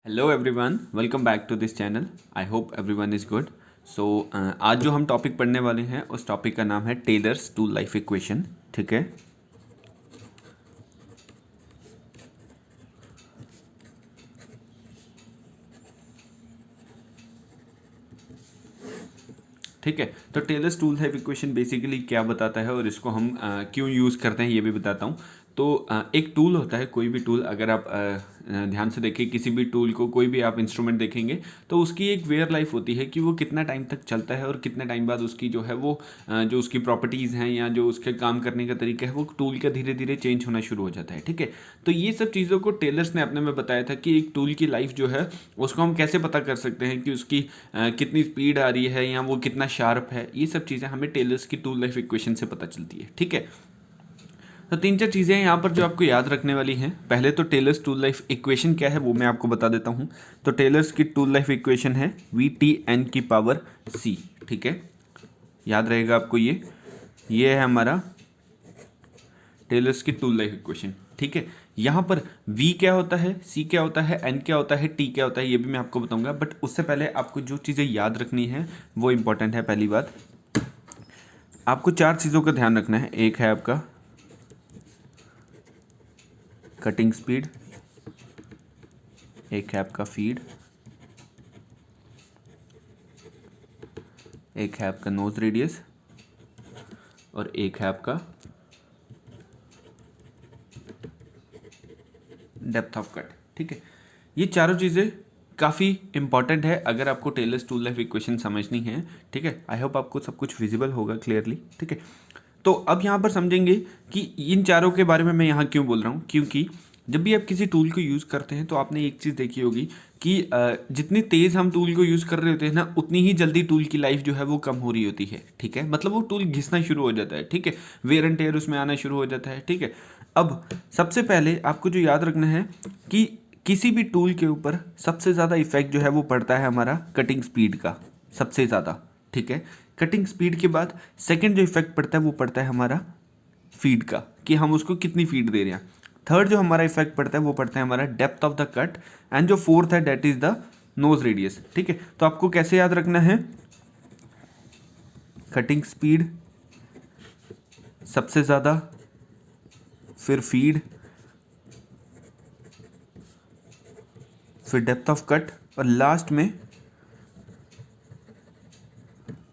Hello everyone, welcome back to this channel. I hope everyone is good. So आज जो हम topic पढ़ने वाले हैं उस टॉपिक का नाम है टेलर्स टू लाइफ इक्वेशन। ठीक है, ठीक है। तो Taylor's tool life equation basically क्या बताता है और इसको हम क्यों यूज़ करते हैं ये भी बताता हूँ। तो एक टूल होता है, कोई भी टूल, अगर आप ध्यान से देखें किसी भी टूल को, कोई भी आप इंस्ट्रूमेंट देखेंगे तो उसकी एक वेयर लाइफ होती है कि वो कितना टाइम तक चलता है और कितने टाइम बाद उसकी जो है वो जो उसकी प्रॉपर्टीज़ हैं या जो उसके काम करने का तरीका है वो टूल का धीरे धीरे चेंज होना शुरू हो जाता है। ठीक है, तो ये सब चीज़ों को टेलर्स ने अपने में बताया था कि एक टूल की लाइफ जो है उसको हम कैसे पता कर सकते हैं कि उसकी कितनी स्पीड आ रही है या वो कितना शार्प है। ये सब चीज़ें हमें टेलर्स की टूल लाइफ इक्वेशन से पता चलती है। ठीक है, तो तीन चार चीज़ें हैं यहाँ पर जो आपको याद रखने वाली हैं। पहले तो टेलर्स टूल लाइफ इक्वेशन क्या है वो मैं आपको बता देता हूँ। तो टेलर्स की टूल लाइफ इक्वेशन है VTN की पावर C। ठीक है, याद रहेगा आपको ये है हमारा टेलर्स की टूल लाइफ इक्वेशन। ठीक है, यहाँ पर V क्या होता है, C क्या होता है, N क्या होता है, T क्या होता है, ये भी मैं आपको बताऊंगा। बट उससे पहले आपको जो चीज़ें याद रखनी है वो इंपॉर्टेंट है। पहली बात, आपको चार चीज़ों का ध्यान रखना है। एक है आपका कटिंग स्पीड, एक है आपका फीड, एक है आपका नोज रेडियस और एक है आपका डेप्थ ऑफ कट। ठीक है, ये चारों चीज़ें काफ़ी इंपॉर्टेंट है अगर आपको टेलर्स टू लाइफ इक्वेशन समझनी है। ठीक है, आई होप आपको सब कुछ विजिबल होगा क्लियरली। ठीक है, तो अब यहाँ पर समझेंगे कि इन चारों के बारे में मैं यहाँ क्यों बोल रहा हूँ। क्योंकि जब भी आप किसी टूल को यूज़ करते हैं तो आपने एक चीज़ देखी होगी कि जितनी तेज़ हम टूल को यूज़ कर रहे होते हैं ना, उतनी ही जल्दी टूल की लाइफ जो है वो कम हो रही होती है। ठीक है, मतलब वो टूल घिसना शुरू हो जाता है। ठीक है, वेयर एंड टेयर उसमें आना शुरू हो जाता है। ठीक है, अब सबसे पहले आपको जो याद रखना है कि किसी भी टूल के ऊपर सबसे ज़्यादा इफेक्ट जो है वो पड़ता है हमारा कटिंग स्पीड का, सबसे ज़्यादा। ठीक है, कटिंग स्पीड के बाद सेकंड जो इफेक्ट पड़ता है वो पड़ता है हमारा फीड का, कि हम उसको कितनी फीड दे रहे हैं। थर्ड जो हमारा इफेक्ट पड़ता है वो पड़ता है हमारा depth of the cut, and जो फोर्थ है that is the nose radius. ठीक है, तो आपको कैसे याद रखना है, कटिंग स्पीड सबसे ज़्यादा, फिर फीड, फिर डेप्थ ऑफ कट और लास्ट में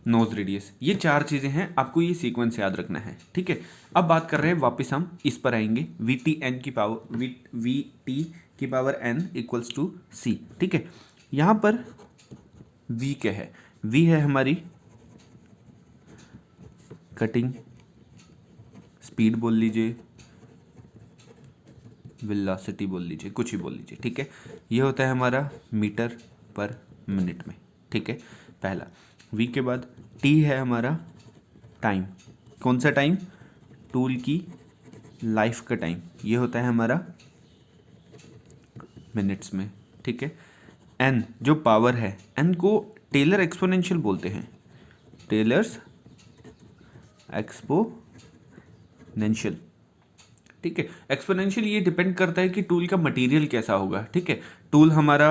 नोज रेडियस। ये चार चीज़ें हैं, आपको ये सीक्वेंस याद रखना है। ठीक है, अब बात कर रहे हैं, वापस हम इस पर आएंगे, VTN की पावर VT की power N equals to C। ठीक है, यहाँ पर V क्या है, V है हमारी कटिंग स्पीड बोल लीजिए, वेलोसिटी बोल लीजिए, कुछ ही बोल लीजिए। ठीक है, ये होता है हमारा मीटर पर मिनट में। ठीक है, पहला V के बाद T है हमारा टाइम। कौन सा टाइम, टूल की लाइफ का टाइम, ये होता है हमारा मिनट्स में। ठीक है, N जो पावर है, N को टेलर एक्सपोनेंशियल बोलते हैं, टेलर्स एक्सपोनेंशियल। ठीक है, एक्सपोनेंशियल ये डिपेंड करता है कि टूल का मटेरियल कैसा होगा। ठीक है, टूल हमारा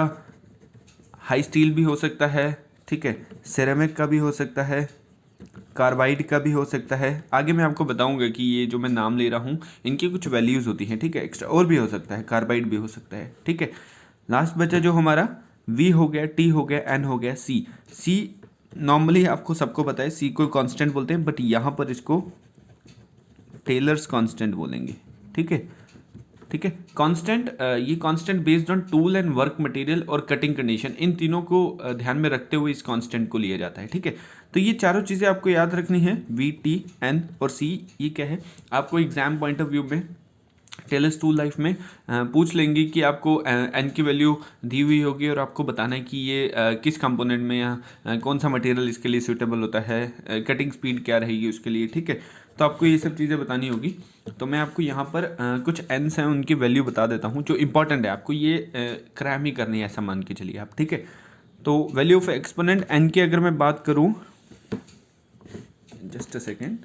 हाई स्टील भी हो सकता है, ठीक है, सिरेमिक का भी हो सकता है, कार्बाइड का भी हो सकता है। आगे मैं आपको बताऊंगा कि ये जो मैं नाम ले रहा हूँ इनकी कुछ वैल्यूज़ होती हैं। ठीक है, एक्स्ट्रा और भी हो सकता है, कार्बाइड भी हो सकता है। ठीक है, लास्ट बचा जो हमारा V हो गया, T हो गया, N हो गया, C नॉर्मली आपको सबको पता है C को कांस्टेंट बोलते हैं, बट यहाँ पर इसको टेलर्स कांस्टेंट बोलेंगे। ठीक है, ठीक है, कांस्टेंट, ये constant based on tool and work material और कटिंग कंडीशन, इन तीनों को ध्यान में रखते हुए इस कांस्टेंट को लिया जाता है। ठीक है, तो ये चारों चीज़ें आपको याद रखनी है, VTN और C। ये क्या है, आपको एग्जाम पॉइंट ऑफ व्यू में टेलर्स टू लाइफ में पूछ लेंगे कि आपको N की वैल्यू दी हुई होगी और आपको बताना है कि ये किस कंपोनेंट में या कौन सा मटेरियल इसके लिए सूटेबल होता है, कटिंग स्पीड क्या रहेगी उसके लिए। ठीक है, तो आपको ये सब चीज़ें बतानी होगी। तो मैं आपको यहाँ पर कुछ एन्स हैं उनकी वैल्यू बता देता हूँ जो इंपॉर्टेंट है, आपको ये क्रैम ही करनी है ऐसा मान के चलिए आप। ठीक है, तो वैल्यू ऑफ एक्सपोनेंट N की अगर मैं बात करूँ, जस्ट अ सेकेंड,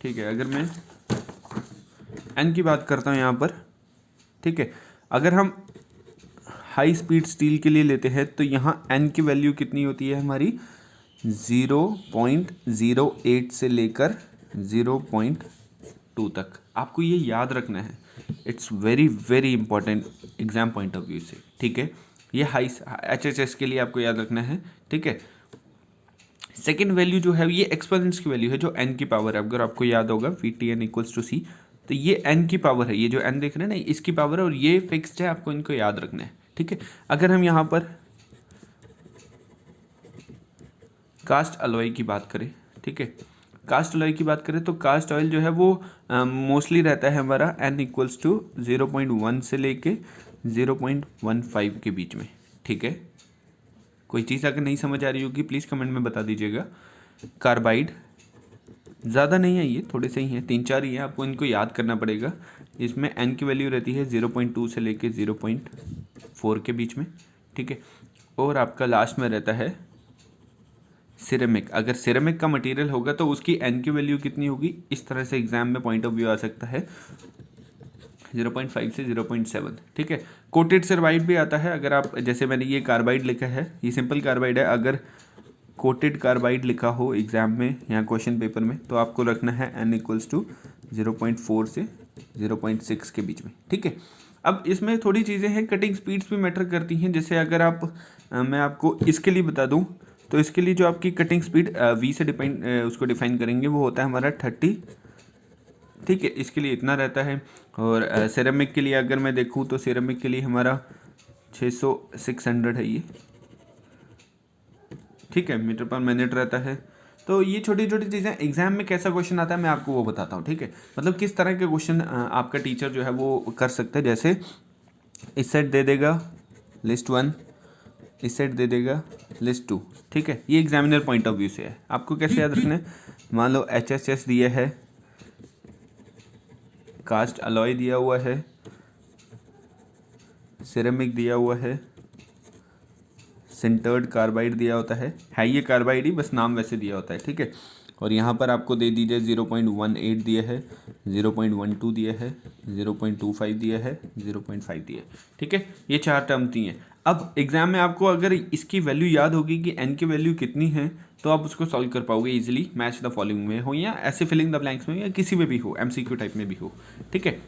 ठीक है, अगर मैं एन की बात करता हूँ यहाँ पर, ठीक है, अगर हम हाई स्पीड स्टील के लिए लेते हैं तो यहाँ एन की वैल्यू कितनी होती है हमारी 0.08 से लेकर 0.2 तक। आपको ये याद रखना है, it's very very important exam point of view से, ठीक है। ये हाई HHS के लिए आपको याद रखना है, ठीक है। सेकेंड वैल्यू जो है ये एक्सपोनेंट्स की वैल्यू है, जो n की पावर है। अगर आपको याद होगा VTN इक्वल्स टू C, तो ये n की पावर है, ये जो n देख रहे हैं ना इसकी पावर है, और ये फिक्स्ड है, आपको इनको याद रखना है, ठीक है। अगर हम यहाँ पर कास्ट अलॉय की बात करें, ठीक है, कास्ट अलॉय की बात करें तो कास्ट ऑयल जो है वो मोस्टली रहता है हमारा n इक्वल्स टू 0.1 से लेके 0.15 के बीच में, ठीक है। कोई चीज़ अगर नहीं समझ आ रही होगी प्लीज़ कमेंट में बता दीजिएगा। कार्बाइड ज़्यादा नहीं है, ये थोड़े से ही हैं, 3-4 ही हैं, आपको इनको याद करना पड़ेगा। इसमें n की वैल्यू रहती है 0.2 से लेके 0.4 के बीच में, ठीक है। और आपका लास्ट में रहता है सिरेमिक। अगर सिरेमिक का मटेरियल होगा तो उसकी n की वैल्यू कितनी होगी, इस तरह से एग्जाम में पॉइंट ऑफ व्यू आ सकता है 0.5 से 0.7, ठीक है। कोटेड सर्वाइड भी आता है। अगर आप, जैसे मैंने ये कार्बाइड लिखा है, ये सिंपल कार्बाइड है, अगर कोटेड कार्बाइड लिखा हो एग्जाम में या क्वेश्चन पेपर में तो आपको रखना है n इक्वल्स टू 0.4 से 0.6 के बीच में, ठीक है। अब इसमें थोड़ी चीज़ें हैं, कटिंग स्पीड्स भी मैटर करती हैं। जैसे अगर आप मैं आपको इसके लिए बता दूं तो इसके लिए जो आपकी कटिंग स्पीड v से उसको डिफाइन करेंगे, वो होता है हमारा 30, ठीक है, इसके लिए इतना रहता है। और सिरेमिक के लिए अगर मैं देखूं तो सिरेमिक के लिए हमारा 600 है ये, ठीक है, मीटर पर मिनट रहता है। तो ये छोटी छोटी चीज़ें एग्जाम में कैसा क्वेश्चन आता है मैं आपको वो बताता हूँ, ठीक है। मतलब किस तरह के क्वेश्चन आपका टीचर जो है वो कर सकता है। जैसे इस सेट दे देगा लिस्ट 1, इस सेट दे देगा लिस्ट 2, ठीक है। ये एग्जामिनर पॉइंट ऑफ व्यू से है, आपको कैसे याद रखना है। मान लो HHS दिया है, कास्ट अलॉय दिया हुआ है, सिरेमिक दिया हुआ है, सिंटर्ड कार्बाइड दिया होता है ये कार्बाइड ही, बस नाम वैसे दिया होता है, ठीक है। और यहाँ पर आपको दे दीजिए 0.18 दिया है, 0.12 दिया है, 0.25 दिया है, 0.5 दिया है, ठीक है। ये 4 टर्म दी हैं। अब एग्जाम में आपको अगर इसकी वैल्यू याद होगी कि n की वैल्यू कितनी है तो आप उसको सॉल्व कर पाओगे इजीली, मैच द फॉलोइंग में हो या ऐसे फिलिंग द ब्लैंक्स में या किसी में भी हो, MCQ टाइप में भी हो, ठीक है।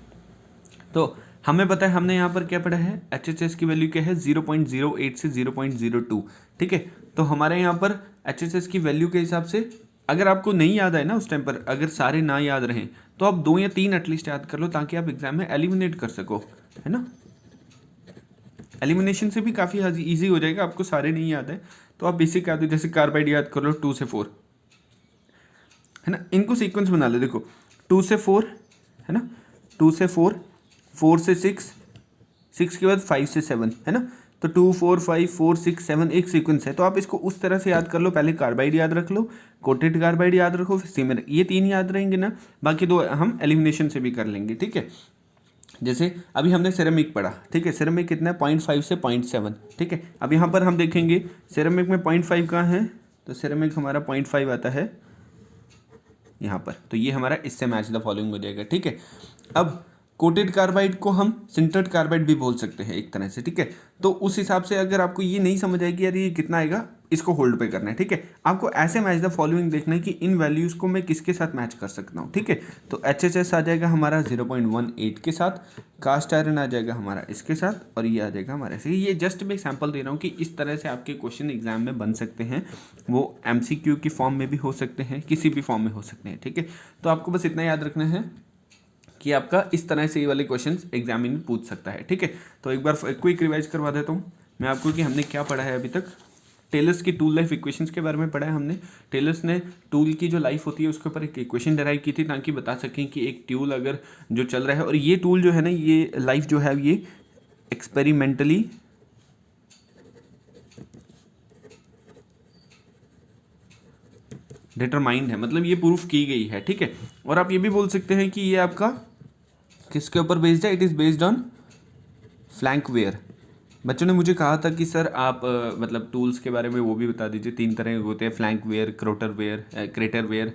तो हमें पता है, हमने यहाँ पर क्या पढ़ा है, HHS की वैल्यू क्या है 0.08 से 0.02, ठीक है। तो हमारे यहाँ पर HHS की वैल्यू के हिसाब से अगर आपको नहीं याद आए ना उस टाइम पर, अगर सारे ना याद रहें तो आप 2 या 3 एटलीस्ट याद कर लो, ताकि आप एग्जाम में एलिमिनेट कर सको, है ना। एलिमिनेशन से भी काफ़ी ईजी हो जाएगा। आपको सारे नहीं याद है तो आप बेसिक याद हो, जैसे कार्बाइड याद कर लो 2 से 4, है ना। इनको सीक्वेंस बना लो, देखो 2 से 4 है ना, 2 से 4, 4 से 6, 6 के बाद 5 से 7, है ना। तो 2 4 5 4 6 7 एक सीक्वेंस है, तो आप इसको उस तरह से याद कर लो। पहले कार्बाइड याद रख लो, कोटेड कार्बाइड याद रखो, फिर सिमेर, ये 3 याद रहेंगे ना, बाकी 2 हम एलिमिनेशन से भी कर लेंगे, ठीक है। जैसे अभी हमने सिरेमिक पढ़ा, ठीक है, सिरेमिक कितना है 0.5 से 0.7, ठीक है। अब यहाँ पर हम देखेंगे सिरेमिक में 0.5 कहाँ है, तो सिरेमिक हमारा 0.5 आता है यहाँ पर, तो ये हमारा इससे मैच द फॉलोइंग हो जाएगा, ठीक है। अब कोटेड कार्बाइड को हम सिंटर्ड कार्बाइड भी बोल सकते हैं एक तरह से, ठीक है। तो उस हिसाब से अगर आपको ये नहीं समझ आएगी यार ये कितना आएगा, इसको होल्ड पे करना है, ठीक है। आपको ऐसे मैच द फॉलोइंग देखना है कि इन वैल्यूज़ को मैं किसके साथ मैच कर सकता हूँ, ठीक है। तो HHS आ जाएगा हमारा 0.18 के साथ, कास्ट आयरन आ जाएगा हमारा इसके साथ, और ये आ जाएगा हमारा ऐसे। ये जस्ट मैं सैम्पल दे रहा हूँ कि इस तरह से आपके क्वेश्चन एग्जाम में बन सकते हैं। वो MCQ की फॉर्म में भी हो सकते हैं, किसी भी फॉर्म में हो सकते हैं, ठीक है। तो आपको बस इतना याद रखना है कि आपका इस तरह से ये वाले क्वेश्चंस एग्जाम में पूछ सकता है, ठीक है। तो एक बार क्विक रिवाइज करवा देता हूँ मैं आपको कि हमने क्या पढ़ा है अभी तक। टेलर्स की टूल लाइफ इक्वेशंस के बारे में पढ़ा है हमने। टेलर्स ने टूल की जो लाइफ होती है उसके ऊपर एक इक्वेशन डिराइव की थी, ताकि बता सकें कि एक टूल अगर जो चल रहा है, और ये टूल जो है ना, ये लाइफ जो है ये एक्सपेरिमेंटली डिटरमाइंड है, मतलब ये प्रूफ की गई है, ठीक है। और आप ये भी बोल सकते हैं कि ये आपका किसके ऊपर बेस्ड है, it is based on flank wear, बच्चों ने मुझे कहा था कि सर आप मतलब टूल्स के बारे में वो भी बता दीजिए, 3 तरह के होते हैं, फ्लैंक वेयर, क्रेटर वेयर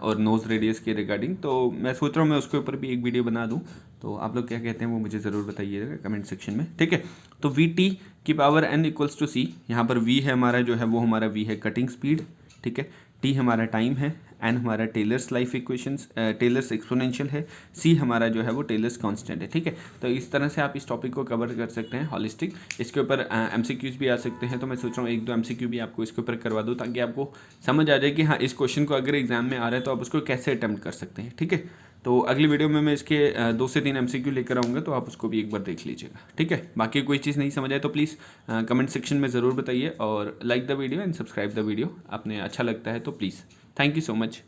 और नोज़ रेडियस के रिगार्डिंग। तो मैं सोच रहा हूँ मैं उसके ऊपर भी एक वीडियो बना दूँ। तो आप लोग क्या कहते हैं वो मुझे ज़रूर बताइएगा कमेंट सेक्शन में, ठीक है। तो वी टी की पावर n इक्वल्स टू सी, यहाँ पर v है हमारा जो है वो हमारा v है कटिंग स्पीड, ठीक है। t हमारा टाइम है, n हमारा Taylor's life equations, Taylor's exponential है, c हमारा जो है वो टेलर्स कांस्टेंट है, ठीक है। तो इस तरह से आप इस टॉपिक को कवर कर सकते हैं हॉलिस्टिक। इसके ऊपर एमसीक्यूज भी आ सकते हैं, तो मैं सोच रहा हूँ 1-2 एमसीक्यू भी आपको इसके ऊपर करवा दूँ, ताकि आपको समझ आ जाए कि हाँ इस क्वेश्चन को अगर एग्जाम में आ रहा है तो आप उसको कैसे अटैम्प्ट कर सकते हैं, ठीक है। तो अगली वीडियो में मैं इसके 2 से 3 एमसीक्यू लेकर आऊँगा, तो आप उसको भी एक बार देख लीजिएगा, ठीक है। बाकी कोई चीज़ नहीं समझ आए तो प्लीज़ कमेंट सेक्शन में ज़रूर बताइए, और like the video and subscribe the video. आपने अच्छा लगता है तो please. Thank you so much.